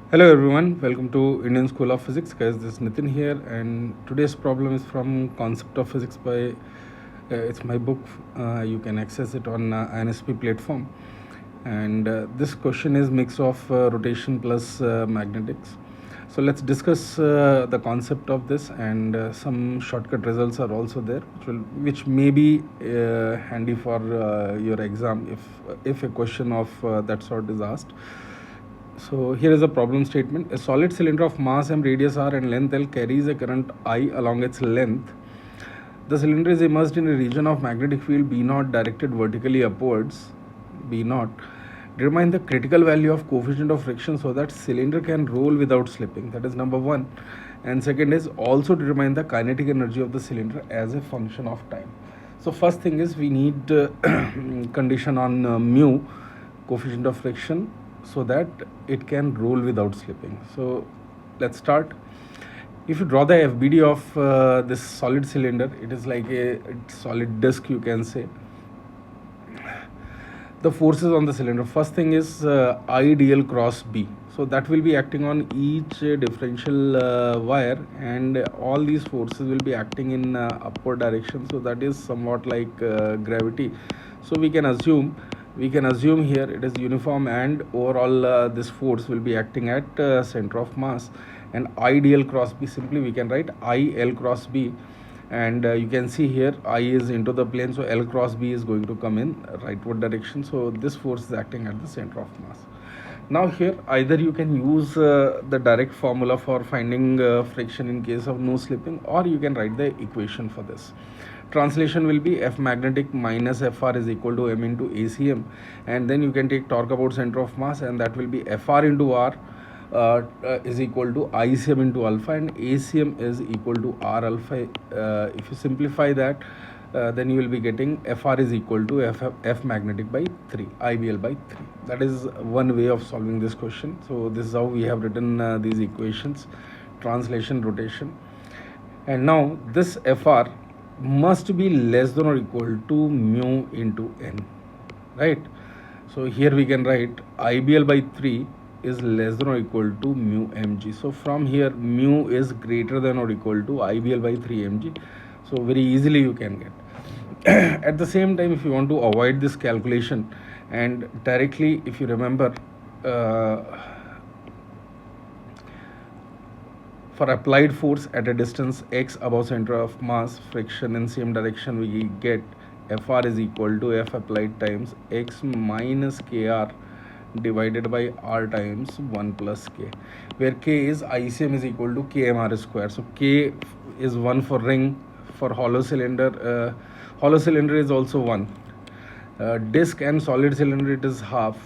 Hello everyone, welcome to Indian School of Physics. Guys, this is Nitin here, and today's problem is from Concept of Physics by it's my book. You can access it on INSP platform. And this question is mix of rotation plus magnetics. So let's discuss the concept of this, and some shortcut results are also there, which may be handy for your exam if a question of that sort is asked. So here is a problem statement. A solid cylinder of mass m, radius r and length L carries a current I along its length. The cylinder is immersed in a region of magnetic field B naught directed vertically upwards. B naught. Determine the critical value of coefficient of friction so that cylinder can roll without slipping. That is number one. And second is also determine the kinetic energy of the cylinder as a function of time. So first thing is we need condition on mu, coefficient of friction, so that it can roll without slipping. So let's start. If you draw the FBD of this solid cylinder, it is like a solid disc, you can say. The forces on the cylinder, first thing is IDL cross B. So that will be acting on each differential wire, and all these forces will be acting in upward direction. So that is somewhat like gravity. So we can assume here it is uniform, and overall this force will be acting at center of mass. And IDL cross B, simply we can write IL cross B, and you can see here I is into the plane, so L cross B is going to come in rightward direction. So this force is acting at the center of mass. Now here either you can use the direct formula for finding friction in case of no slipping, or you can write the equation for this. Translation will be F magnetic minus Fr is equal to m into ACM, and then you can take torque about center of mass, and that will be Fr into R is equal to ICM into alpha, and ACM is equal to R alpha. If you simplify that, then you will be getting Fr is equal to F magnetic by 3, IBL by 3. That is one way of solving this question. So this is how we have written these equations, translation, rotation. And now this Fr must be less than or equal to mu into n, right? So here we can write IBL by 3 is less than or equal to mu mg. So from here mu is greater than or equal to IBL by 3 mg. So very easily you can get. At the same time, if you want to avoid this calculation, and directly if you remember, for applied force at a distance x above center of mass, friction in same direction, we get Fr is equal to F applied times x minus kr divided by r times 1 plus k, where k is ICM is equal to kmr square. So k is 1 for ring. For hollow cylinder is also 1. Disc and solid cylinder, it is half.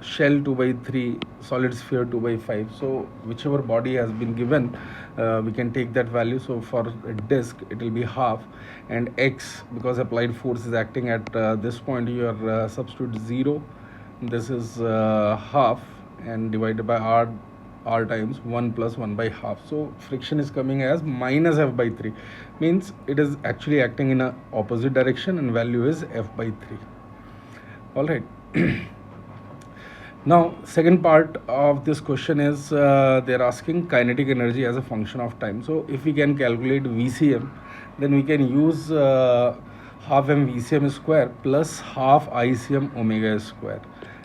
Shell 2 by 3, solid sphere 2 by 5. So whichever body has been given, we can take that value. So for a disc it will be half, and x, because applied force is acting at this point, you are substitute 0. This is half, and divided by r times 1 plus 1 by half. So friction is coming as minus F by 3, means it is actually acting in a opposite direction, and value is F by 3. All right. Now second part of this question is they're asking kinetic energy as a function of time. So if we can calculate VCM, then we can use half m VCM square plus half ICM omega square,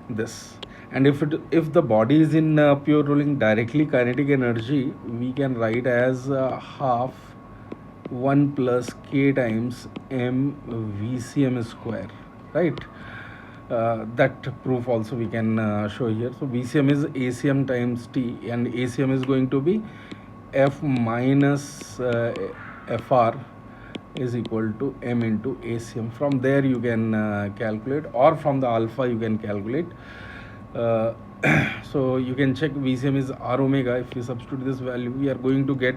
this. And if the body is in pure rolling, directly kinetic energy we can write as half 1 plus k times m VCM square, right? That proof also we can show here. So VCM is ACM times T, and ACM is going to be F minus Fr is equal to m into ACM. From there you can calculate, or from the alpha you can calculate. So you can check VCM is R omega. If you substitute this value, we are going to get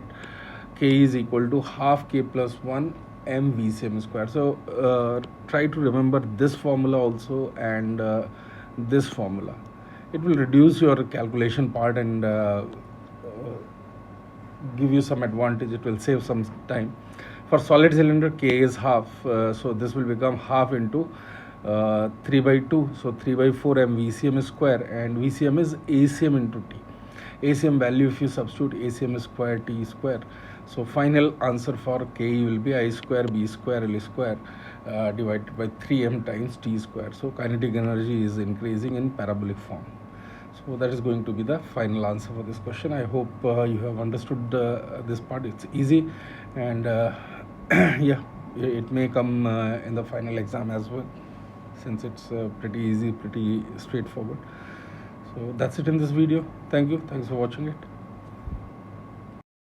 k is equal to half k plus 1 m VCM square. So try to remember this formula also, and this formula. It will reduce your calculation part and give you some advantage. It will save some time. For solid cylinder, k is half, so this will become half into 3 by 2, so 3 by 4 m VCM square, and VCM is ACM into T. ACM value, if you substitute, ACM is square T square. So final answer for KE will be I square B square L square divided by 3m times T square. So kinetic energy is increasing in parabolic form. So that is going to be the final answer for this question. I hope you have understood this part. It's easy, and yeah, it may come in the final exam as well, since it's pretty easy, pretty straightforward. So that's it in this video. Thank you. Thanks for watching it.